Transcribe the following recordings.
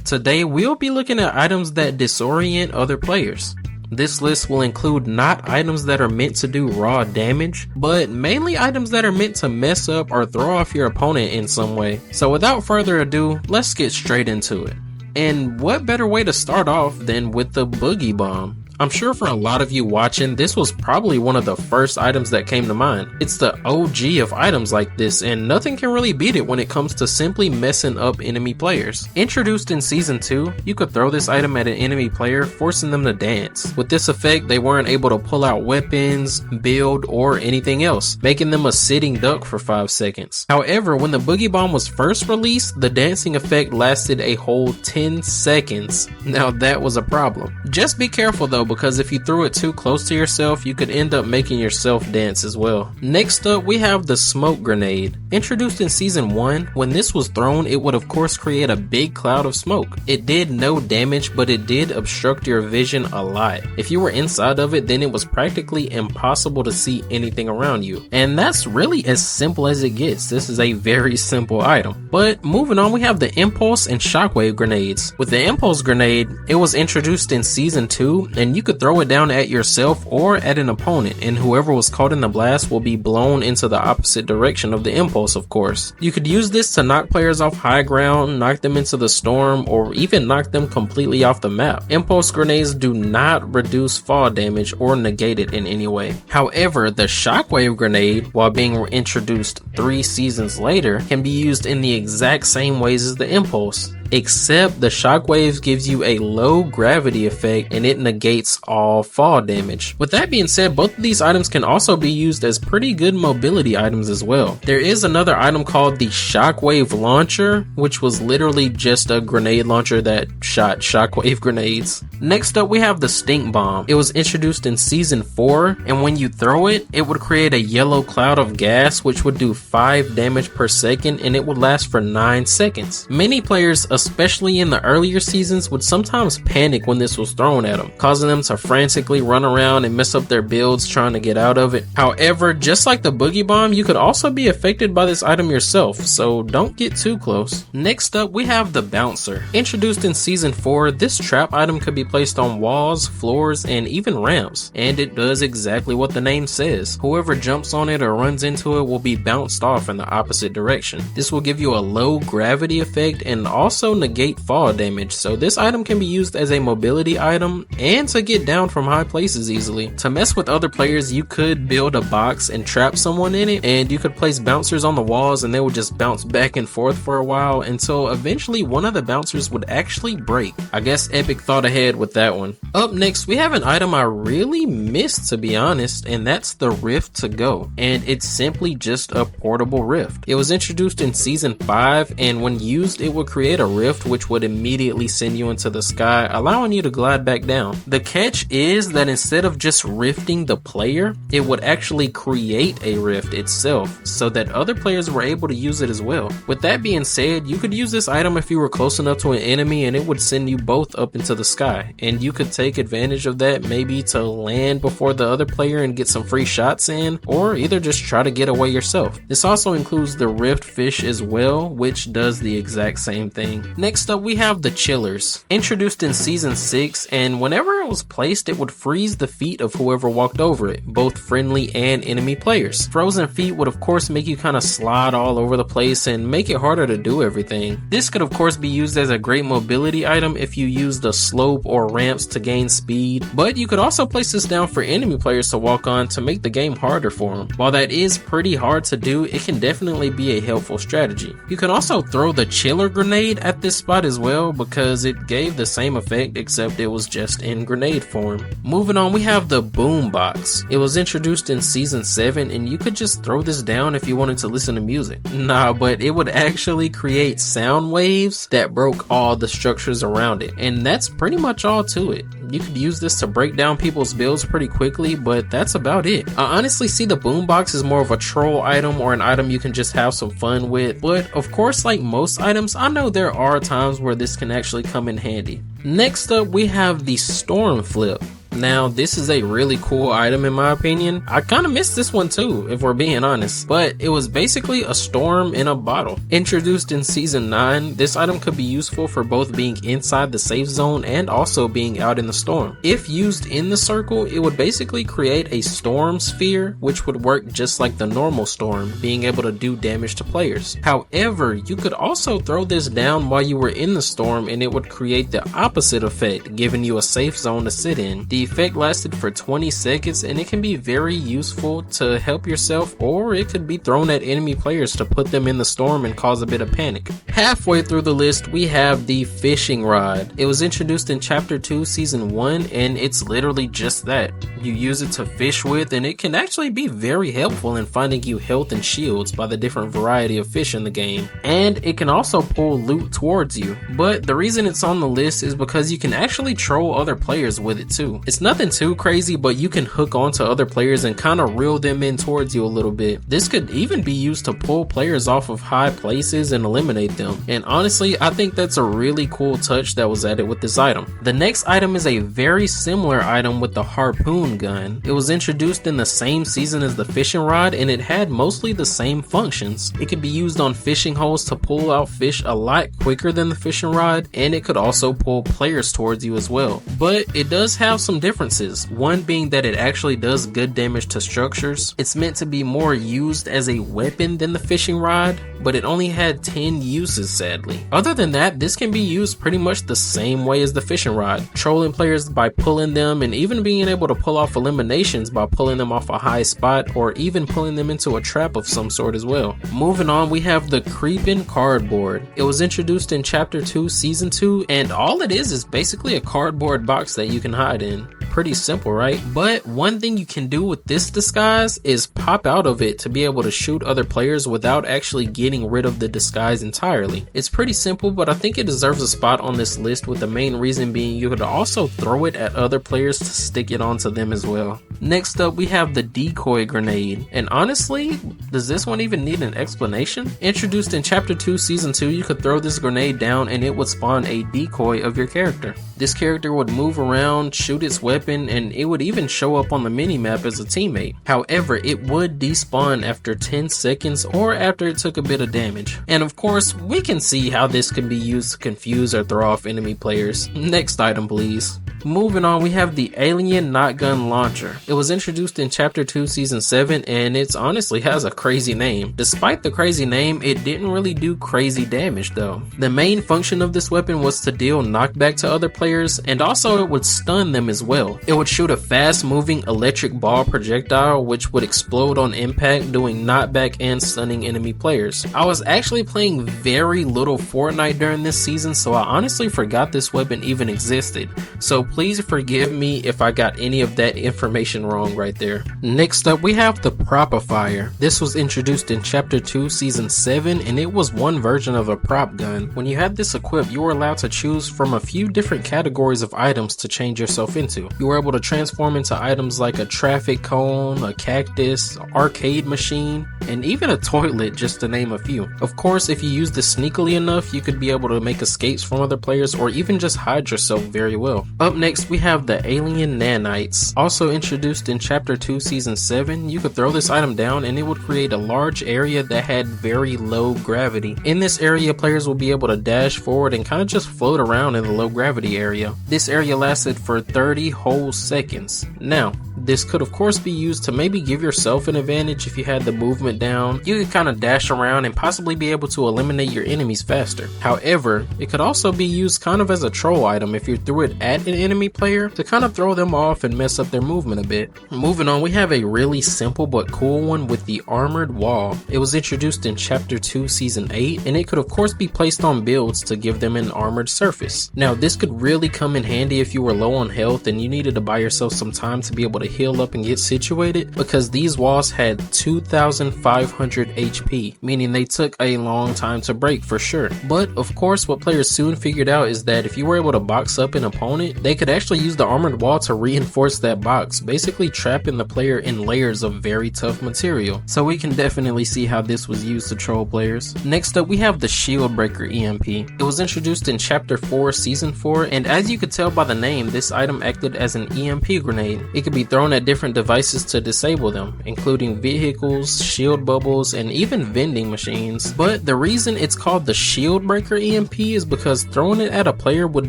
Today we'll be looking at items that disorient other players. This list will include not items that are meant to do raw damage, but mainly items that are meant to mess up or throw off your opponent in some way. So without further ado, let's get straight into it. And what better way to start off than with the Boogie Bomb? I'm sure for a lot of you watching, this was probably one of the first items that came to mind. It's the OG of items like this, and nothing can really beat it when it comes to simply messing up enemy players. Introduced in Season 2, you could throw this item at an enemy player, forcing them to dance. With this effect, they weren't able to pull out weapons, build, or anything else, making them a sitting duck for 5 seconds. However, when the Boogie Bomb was first released, the dancing effect lasted a whole 10 seconds. Now that was a problem. Just be careful though, because if you threw it too close to yourself, you could end up making yourself dance as well. Next up, we have the Smoke Grenade. Introduced in Season 1, when this was thrown, it would of course create a big cloud of smoke. It did no damage, but it did obstruct your vision a lot. If you were inside of it, then it was practically impossible to see anything around you. And that's really as simple as it gets. This is a very simple item. But moving on, we have the Impulse and Shockwave Grenades. With the Impulse Grenade, it was introduced in Season 2, and you could throw it down at yourself or at an opponent, and whoever was caught in the blast will be blown into the opposite direction of the impulse, of course. You could use this to knock players off high ground, knock them into the storm, or even knock them completely off the map. Impulse grenades do not reduce fall damage or negate it in any way. However, the Shockwave Grenade, while being introduced 3 seasons later, can be used in the exact same ways as the Impulse, except the Shockwave gives you a low gravity effect and it negates all fall damage. With that being said, both of these items can also be used as pretty good mobility items as well. There is another item called the Shockwave Launcher, which was literally just a grenade launcher that shot shockwave grenades. Next up, we have the Stink Bomb. It was introduced in Season 4, and when you throw it, it would create a yellow cloud of gas which would do 5 damage per second, and it would last for 9 seconds. Many players, especially in the earlier seasons, would sometimes panic when this was thrown at them, causing them to frantically run around and mess up their builds trying to get out of it. However, just like the Boogie Bomb, you could also be affected by this item yourself, so don't get too close. Next up, we have the Bouncer. Introduced in Season 4, this trap item could be placed on walls, floors, and even ramps, and it does exactly what the name says. Whoever jumps on it or runs into it will be bounced off in the opposite direction. This will give you a low gravity effect and also negate fall damage, so this item can be used as a mobility item and to get down from high places easily. To mess with other players, you could build a box and trap someone in it, and you could place bouncers on the walls and they would just bounce back and forth for a while until eventually one of the bouncers would actually break. I guess Epic thought ahead with that one. Up next, we have an item I really missed, to be honest, and that's the Rift to Go, and it's simply just a portable rift. It was introduced in Season 5, and when used, it would create a rift which would immediately send you into the sky, allowing you to glide back down. The catch is that instead of just rifting the player, it would actually create a rift itself so that other players were able to use it as well. With that being said, you could use this item if you were close enough to an enemy and it would send you both up into the sky, and you could take advantage of that, maybe to land before the other player and get some free shots in, or either just try to get away yourself. This also includes the Rift Fish as well, which does the exact same thing. Next up, we have the Chillers. Introduced in Season 6, and whenever it was placed, it would freeze the feet of whoever walked over it, both friendly and enemy players. Frozen feet would of course make you kind of slide all over the place and make it harder to do everything. This could of course be used as a great mobility item if you use the slope or ramps to gain speed, but you could also place this down for enemy players to walk on to make the game harder for them. While that is pretty hard to do, it can definitely be a helpful strategy. You can also throw the Chiller Grenade at this spot as well, because it gave the same effect except it was just in grenade form. Moving on, we have the Boom Box. It was introduced in Season 7, and you could just throw this down if you wanted to listen to music. Nah, but it would actually create sound waves that broke all the structures around it, and that's pretty much all to it. You could use this to break down people's builds pretty quickly, but that's about it. I honestly see the Boombox as more of a troll item or an item you can just have some fun with, but of course, like most items, I know there are times where this can actually come in handy. Next up, we have the Storm Flip. Now, this is a really cool item in my opinion. I kind of missed this one too, if we're being honest, but it was basically a storm in a bottle. Introduced in season 9, this item could be useful for both being inside the safe zone and also being out in the storm. If used in the circle, it would basically create a storm sphere, which would work just like the normal storm, being able to do damage to players. However, you could also throw this down while you were in the storm and it would create the opposite effect, giving you a safe zone to sit in. The effect lasted for 20 seconds and it can be very useful to help yourself, or it could be thrown at enemy players to put them in the storm and cause a bit of panic. Halfway through the list, we have the fishing rod. It was introduced in chapter 2 season 1 and it's literally just that. You use it to fish with and it can actually be very helpful in finding you health and shields by the different variety of fish in the game. And it can also pull loot towards you. But the reason it's on the list is because you can actually troll other players with it too. It's nothing too crazy, but you can hook onto other players and kind of reel them in towards you a little bit. This could even be used to pull players off of high places and eliminate them. And honestly, I think that's a really cool touch that was added with this item. The next item is a very similar item with the harpoon gun. It was introduced in the same season as the fishing rod and it had mostly the same functions. It could be used on fishing holes to pull out fish a lot quicker than the fishing rod, and it could also pull players towards you as well. But it does have some differences, one being that it actually does good damage to structures. It's meant to be more used as a weapon than the fishing rod, but it only had 10 uses sadly. Other than that, this can be used pretty much the same way as the fishing rod, trolling players by pulling them and even being able to pull off eliminations by pulling them off a high spot or even pulling them into a trap of some sort as well. Moving on, we have the creeping cardboard. It was introduced in chapter 2 season 2 and all it is basically a cardboard box that you can hide in. Pretty simple, right? But one thing you can do with this disguise is pop out of it to be able to shoot other players without actually getting rid of the disguise entirely. It's pretty simple, but I think it deserves a spot on this list, with the main reason being you could also throw it at other players to stick it onto them as well. Next up, we have the decoy grenade. And honestly, does this one even need an explanation? Introduced in chapter 2 season 2, you could throw this grenade down and it would spawn a decoy of your character. This character would move around, shoot its weapon, and it would even show up on the minimap as a teammate. However, it would despawn after 10 seconds or after it took a bit of damage. And of course, we can see how this can be used to confuse or throw off enemy players. Next item, please. Moving on, we have the alien not gun launcher. It was introduced in chapter 2 season 7 and it honestly has a crazy name. Despite the crazy name, it didn't really do crazy damage though. The main function of this weapon was to deal knockback to other players, and also it would stun them as well. It would shoot a fast moving electric ball projectile which would explode on impact, doing knockback and stunning enemy players. I was actually playing very little Fortnite during this season, so I honestly forgot this weapon even existed. So please forgive me if I got any of that information wrong right there. Next up, we have the Propafire. This was introduced in chapter 2 season 7 and it was one version of a prop gun. When you had this equipped, you were allowed to choose from a few different categories of items to change yourself into. You were able to transform into items like a traffic cone, a cactus, an arcade machine, and even a toilet, just to name a few. Of course, if you used this sneakily enough, you could be able to make escapes from other players or even just hide yourself very well. Up next, we have the alien Nanites. Also introduced in chapter 2 season 7, you could throw this item down and it would create a large area that had very low gravity. In this area, players will be able to dash forward and kind of just float around in the low gravity area. This area lasted for 30 whole seconds. Now, this could of course be used to maybe give yourself an advantage if you had the movement down. You could kind of dash around and possibly be able to eliminate your enemies faster. However, it could also be used kind of as a troll item if you threw it at an enemy player to kind of throw them off and mess up their movement a bit. Moving on, we have a really simple but cool one with the armored wall. It was introduced in chapter 2 season 8 and it could of course be placed on builds to give them an armored surface. Now this could really come in handy if you were low on health and you needed to buy yourself some time to be able to heal up and get situated, because these walls had 2,500 HP, meaning they took a long time to break for sure. But of course, what players soon figured out is that if you were able to box up an opponent, they it could actually use the armored wall to reinforce that box, basically trapping the player in layers of very tough material. So we can definitely see how this was used to troll players. Next up, we have the Shield Breaker EMP. It was introduced in Chapter 4, Season 4, and as you could tell by the name, this item acted as an EMP grenade. It could be thrown at different devices to disable them, including vehicles, shield bubbles, and even vending machines. But the reason it's called the Shield Breaker EMP is because throwing it at a player would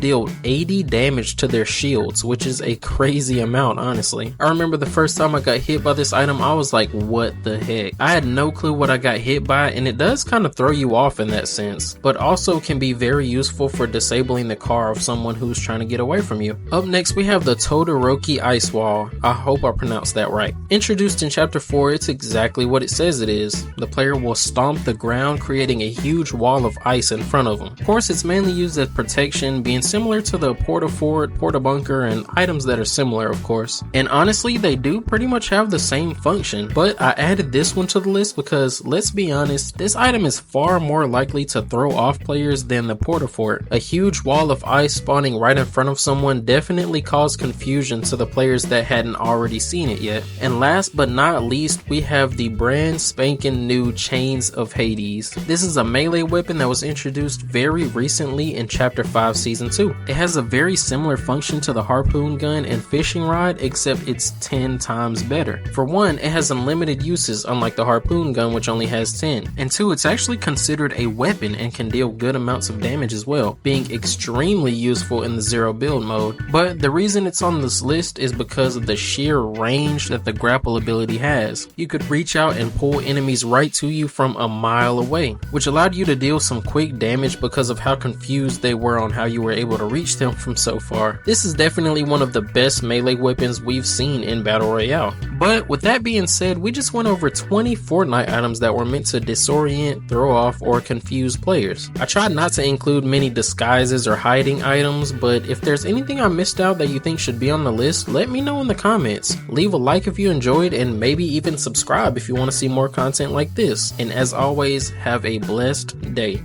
deal 80 damage to their shields, which is a crazy amount, honestly. I remember the first time I got hit by this item, I was like, what the heck? I had no clue what I got hit by, and it does kind of throw you off in that sense, but also can be very useful for disabling the car of someone who's trying to get away from you. Up next, we have the Todoroki Ice Wall. I hope I pronounced that right. Introduced in Chapter 4, it's exactly what it says it is. The player will stomp the ground, creating a huge wall of ice in front of them. Of course, it's mainly used as protection, being similar to the Porta-Fort, Porta-Bunker, and items that are similar, of course. And honestly, they do pretty much have the same function, but I added this one to the list because, let's be honest, this item is far more likely to throw off players than the Porta-Fort. A huge wall of ice spawning right in front of someone definitely caused confusion to the players that hadn't already seen it yet. And last but not least, we have the brand spanking new Chains of Hades. This is a melee weapon that was introduced very recently in Chapter 5 Season 2. It has a very similar function to the harpoon gun and fishing rod, except it's 10 times better. For one, it has unlimited uses unlike the harpoon gun, which only has 10. And two, it's actually considered a weapon and can deal good amounts of damage as well, being extremely useful in the zero build mode. But the reason it's on this list is because of the sheer range that the grapple ability has. You could reach out and pull enemies right to you from a mile away, which allowed you to deal some quick damage because of how confused they were on how you were able to reach them from so far. This is definitely one of the best melee weapons we've seen in Battle Royale. But with that being said, we just went over 20 Fortnite items that were meant to disorient, throw off, or confuse players. I tried not to include many disguises or hiding items, but if there's anything I missed out that you think should be on the list, let me know in the comments. Leave a like if you enjoyed, and maybe even subscribe if you want to see more content like this. And as always, have a blessed day.